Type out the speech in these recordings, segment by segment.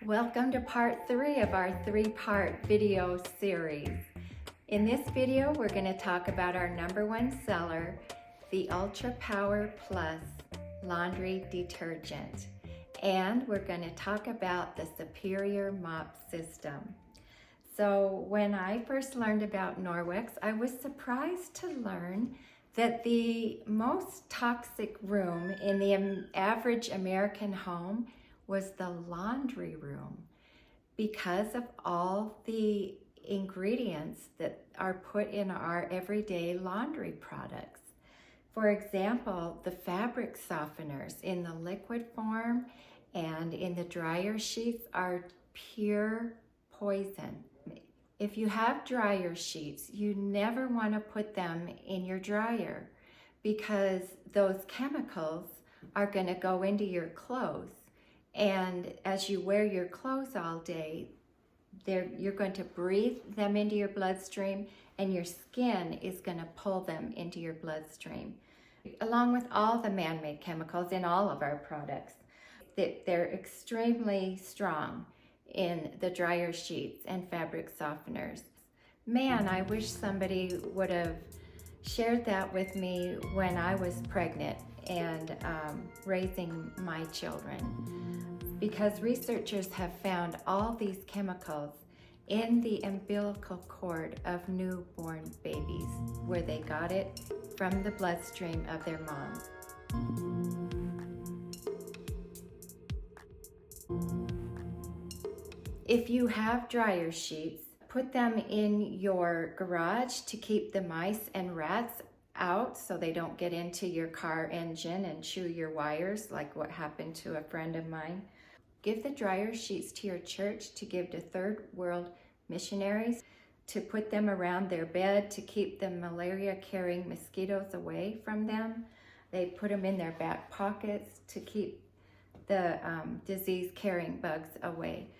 Welcome to part 3 of our 3-part video series. In this video, we're going to talk about our #1 seller, the Ultra Power Plus laundry detergent. And we're going to talk about the Superior Mop System. So when I first learned about Norwex, I was surprised to learn that the most toxic room in the average American home was the laundry room because of all the ingredients that are put in our everyday laundry products. For example, the fabric softeners in the liquid form and in the dryer sheets are pure poison. If you have dryer sheets, you never want to put them in your dryer because those chemicals are going to go into your clothes. And as you wear your clothes all day, you're going to breathe them into your bloodstream, and your skin is going to pull them into your bloodstream. Along with all the man-made chemicals in all of our products, they're extremely strong in the dryer sheets and fabric softeners. Man, I wish somebody would have shared that with me when I was pregnant and raising my children, because researchers have found all these chemicals in the umbilical cord of newborn babies, where they got it from the bloodstream of their moms. If you have dryer sheets, put them in your garage to keep the mice and rats out so they don't get into your car engine and chew your wires like what happened to a friend of mine. Give the dryer sheets to your church to give to third world missionaries, to put them around their bed to keep the malaria-carrying mosquitoes away from them. They put them in their back pockets to keep the disease-carrying bugs away.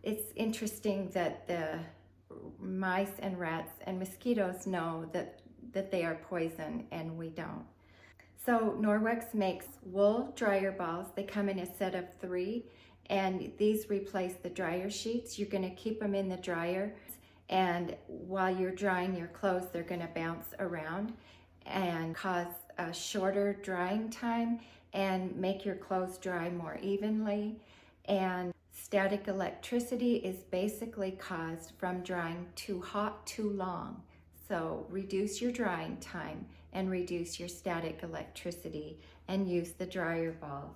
It's interesting that the mice and rats and mosquitoes know that they are poison and we don't. So Norwex makes wool dryer balls. They come in a set of 3, and these replace the dryer sheets. You're going to keep them in the dryer, and while you're drying your clothes, they're going to bounce around and cause a shorter drying time and make your clothes dry more evenly. And static electricity is basically caused from drying too hot too long. So reduce your drying time and reduce your static electricity and use the dryer balls.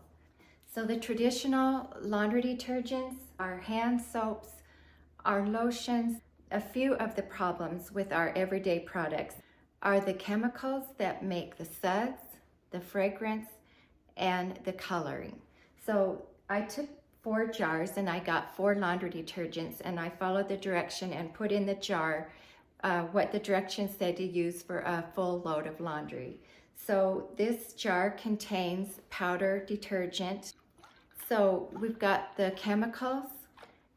So the traditional laundry detergents, our hand soaps, our lotions. A few of the problems with our everyday products are the chemicals that make the suds, the fragrance, and the coloring. So I took 4 jars and I got 4 laundry detergents, and I followed the direction and put in the jar what the directions said to use for a full load of laundry. So this jar contains powder detergent. So we've got the chemicals,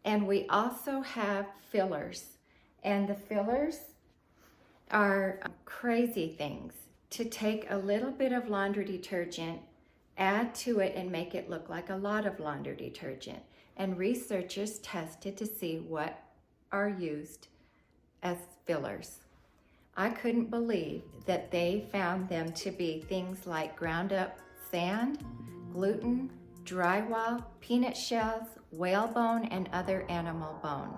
and we also have fillers. And the fillers are crazy things to take a little bit of laundry detergent, add to it, and make it look like a lot of laundry detergent. And researchers tested to see what are used as fillers. I couldn't believe that they found them to be things like ground up sand, gluten, drywall, peanut shells, whalebone, and other animal bone.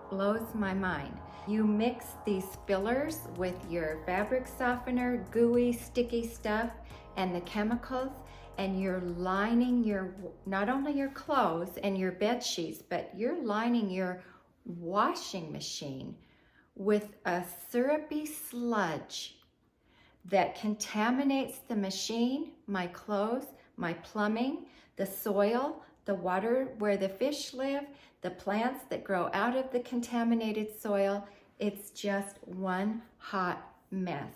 Blows my mind. You mix these fillers with your fabric softener, gooey, sticky stuff, and the chemicals, and you're lining not only your clothes and your bed sheets, but you're lining your washing machine with a syrupy sludge that contaminates the machine, my clothes, my plumbing, the soil, the water where the fish live, the plants that grow out of the contaminated soil. It's just one hot mess.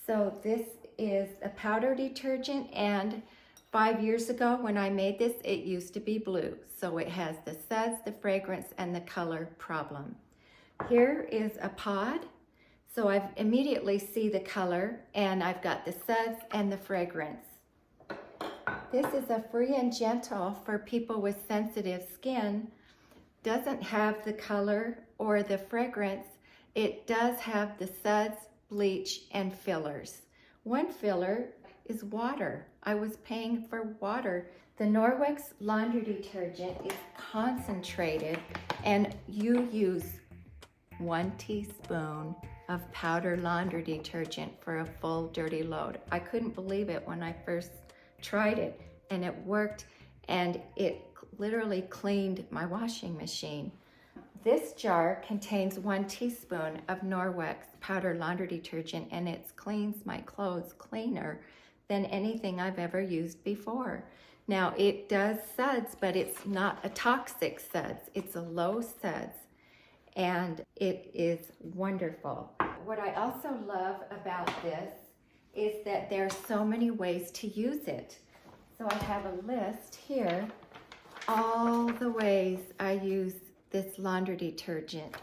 So this is a powder detergent, and 5 years ago when I made this, it used to be blue. So it has the suds, the fragrance, and the color problem. Here is a pod. So I immediately see the color, and I've got the suds and the fragrance. This is a free and gentle for people with sensitive skin, doesn't have the color or the fragrance. It does have the suds, bleach, and fillers. One filler is water. I was paying for water. The Norwex laundry detergent is concentrated, and you use 1 teaspoon of powder laundry detergent for a full dirty load. I couldn't believe it when I first tried it, and it worked, and it literally cleaned my washing machine. This jar contains 1 teaspoon of Norwex powder laundry detergent, and it cleans my clothes cleaner than anything I've ever used before. Now, it does suds, but it's not a toxic suds. It's a low suds, and it is wonderful. What I also love about this is that there's so many ways to use it. So I have a list here, all the ways I use this laundry detergent.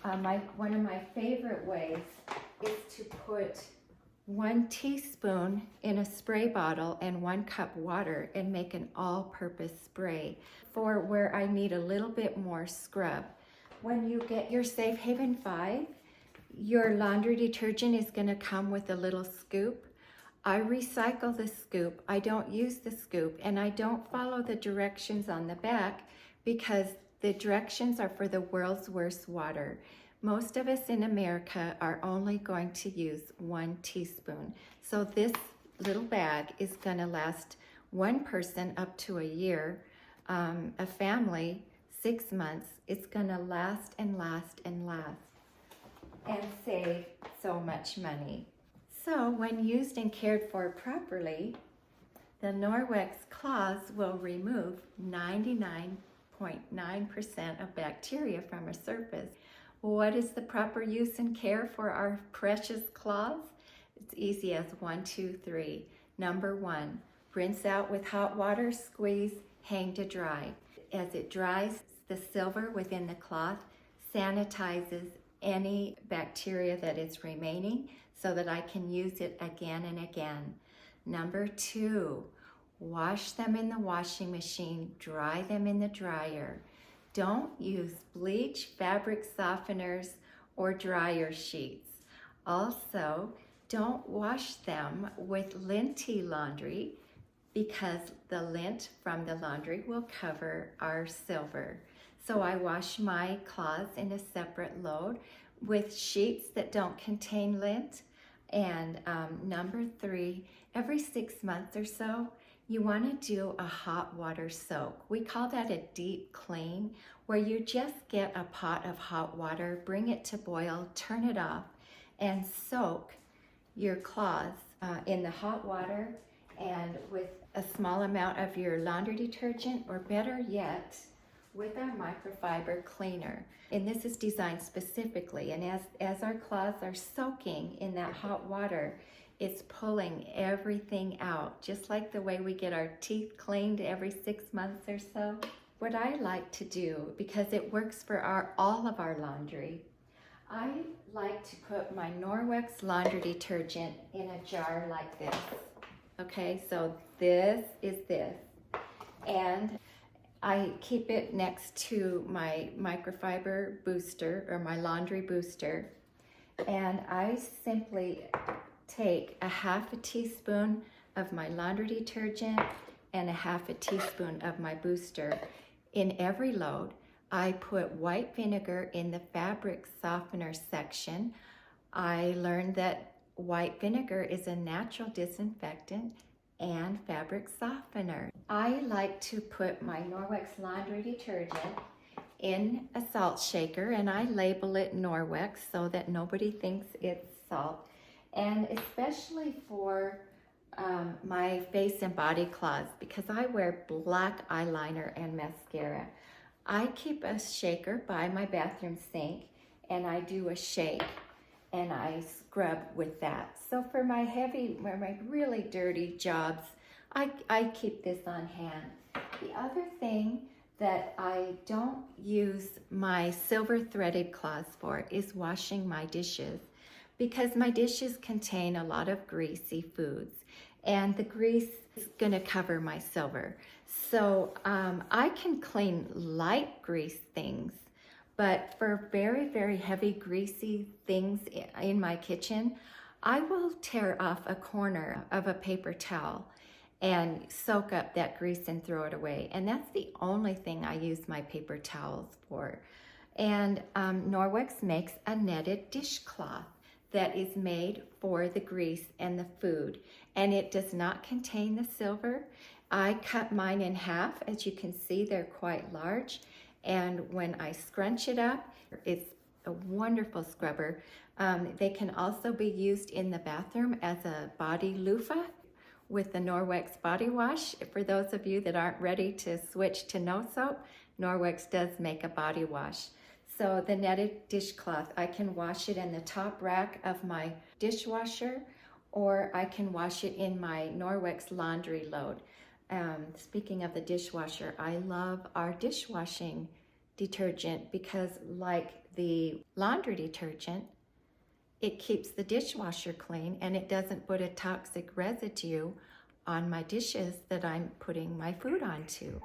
One of my favorite ways is to put 1 teaspoon in a spray bottle and 1 cup water and make an all-purpose spray for where I need a little bit more scrub. When you get your Safe Haven 5, your laundry detergent is going to come with a little scoop. I recycle the scoop. I don't use the scoop, and I don't follow the directions on the back because the directions are for the world's worst water. Most of us in America are only going to use 1 teaspoon. So this little bag is going to last one person up to a year, a family 6 months. It's going to last and last and last and save so much money. So when used and cared for properly, the Norwex cloths will remove 99.9% of bacteria from a surface. What is the proper use and care for our precious cloths? It's easy as 1, 2, 3. Number 1, rinse out with hot water, squeeze, hang to dry. As it dries, the silver within the cloth sanitizes any bacteria that is remaining so that I can use it again and again. Number 2, wash them in the washing machine, dry them in the dryer. Don't use bleach, fabric softeners, or dryer sheets. Also, don't wash them with linty laundry because the lint from the laundry will cover our silver. So I wash my cloths in a separate load with sheets that don't contain lint. And number 3, every 6 months or so, you want to do a hot water soak. We call that a deep clean, where you just get a pot of hot water, bring it to boil, turn it off, and soak your cloths in the hot water and with a small amount of your laundry detergent, or better yet, with our microfiber cleaner. And this is designed specifically, and as our cloths are soaking in that hot water, it's pulling everything out, just like the way we get our teeth cleaned every 6 months or so. What I like to do, because it works for all of our laundry, I like to put my Norwex laundry detergent in a jar like this. Okay, so this is this. And I keep it next to my microfiber booster, or my laundry booster, and I simply take a 1/2 teaspoon of my laundry detergent and a 1/2 teaspoon of my booster. In every load, I put white vinegar in the fabric softener section. I learned that white vinegar is a natural disinfectant and fabric softener. I like to put my Norwex laundry detergent in a salt shaker, and I label it Norwex so that nobody thinks it's salt. And especially for my face and body cloths, because I wear black eyeliner and mascara, I keep a shaker by my bathroom sink, and I do a shake and I scrub with that. So for my really dirty jobs, I keep this on hand. The other thing that I don't use my silver threaded cloths for is washing my dishes, because my dishes contain a lot of greasy foods, and the grease is going to cover my silver. So I can clean light grease things, but for very, very heavy greasy things in my kitchen, I will tear off a corner of a paper towel and soak up that grease and throw it away. And that's the only thing I use my paper towels for. And Norwex makes a netted dishcloth that is made for the grease and the food. And it does not contain the silver. I cut mine in half. As you can see, they're quite large. And when I scrunch it up, it's a wonderful scrubber. They can also be used in the bathroom as a body loofah with the Norwex body wash. For those of you that aren't ready to switch to no soap, Norwex does make a body wash. So the netted dishcloth, I can wash it in the top rack of my dishwasher, or I can wash it in my Norwex laundry load. Speaking of the dishwasher, I love our dishwashing detergent because, like the laundry detergent, it keeps the dishwasher clean and it doesn't put a toxic residue on my dishes that I'm putting my food onto.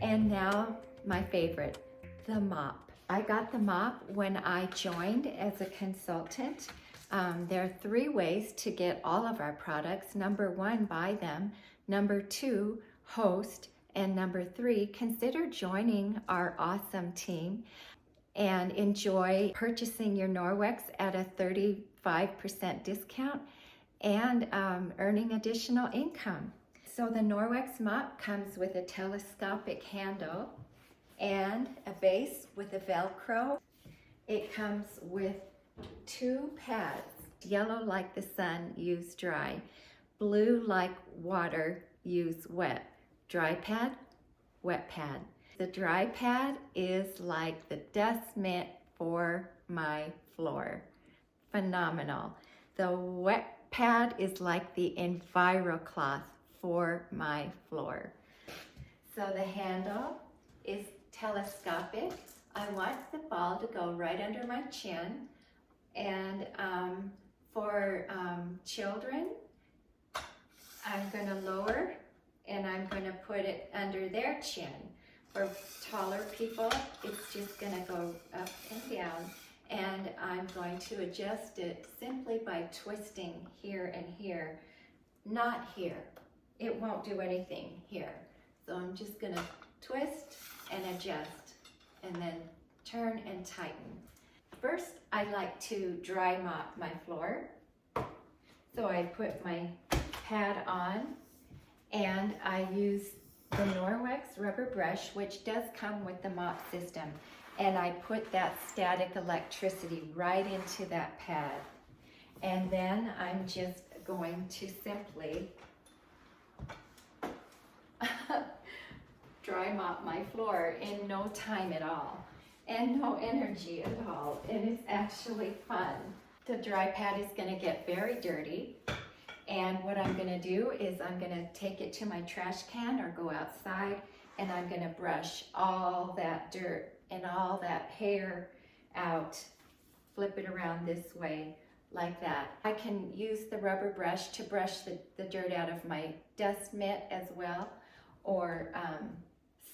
And now my favorite, the mop. I got the mop when I joined as a consultant. There are 3 ways to get all of our products. Number 1, buy them. Number 2, host. And number 3, consider joining our awesome team and enjoy purchasing your Norwex at a 35% discount and earning additional income. So the Norwex mop comes with a telescopic handle and a base with a Velcro. It comes with 2 pads, yellow like the sun, use dry, blue like water, use wet, dry pad, wet pad. The dry pad is like the dust mitt for my floor. Phenomenal. The wet pad is like the EnviroCloth for my floor. So the handle is telescopic. I want the ball to go right under my chin. And for children, I'm going to lower and I'm going to put it under their chin. For taller people, it's just going to go up and down. And I'm going to adjust it simply by twisting here and here, not here. It won't do anything here. So I'm just gonna twist and adjust and then turn and tighten. First, I like to dry mop my floor. So I put my pad on and I use the Norwex rubber brush, which does come with the mop system. And I put that static electricity right into that pad. And then I'm just going to simply dry mop my floor in no time at all and no energy at all, and it's actually fun. The dry pad is going to get very dirty, and what I'm going to do is I'm going to take it to my trash can or go outside, and I'm going to brush all that dirt and all that hair out, flip it around this way like that. I can use the rubber brush to brush the dirt out of my dust mitt as well, or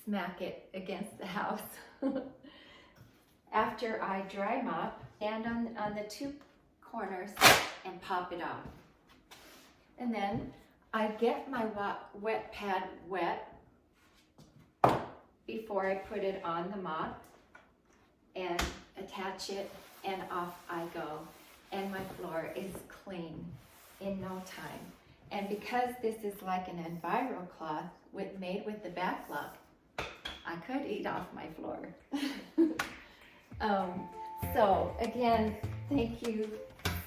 smack it against the house. After I dry mop, stand on the 2 corners and pop it off. And then I get my wet pad wet before I put it on the mop and attach it, and off I go. And my floor is clean in no time. And because this is like an EnviroCloth, made with the back lock. I could eat off my floor. So again, thank you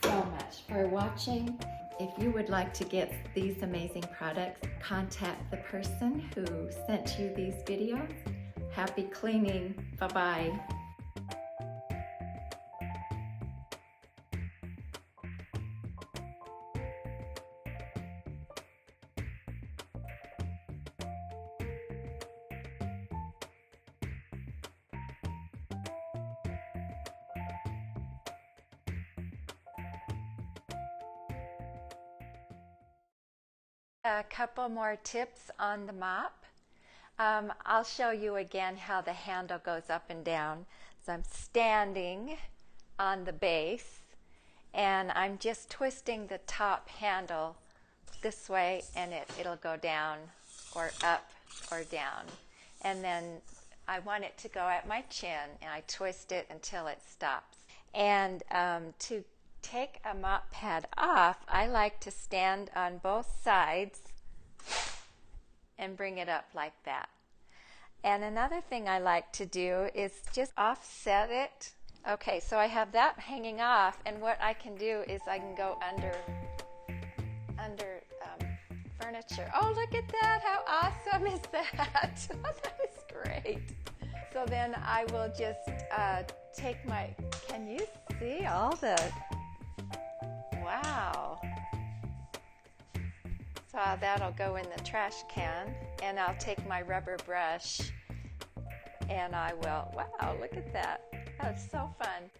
so much for watching. If you would like to get these amazing products, contact the person who sent you these videos. Happy cleaning. Bye-bye. A couple more tips on the mop. I'll show you again how the handle goes up and down. So I'm standing on the base and I'm just twisting the top handle this way and it'll go down or up or down. And then I want it to go at my chin and I twist it until it stops. And to take a mop pad off, I like to stand on both sides and bring it up like that. And another thing I like to do is just offset it. Okay, so I have that hanging off, and what I can do is I can go under furniture. Oh, look at that! How awesome is that? That is great. So then I will just take my, can you see all the, wow. So that'll go in the trash can, and I'll take my rubber brush and I will, wow, look at that. That was so fun.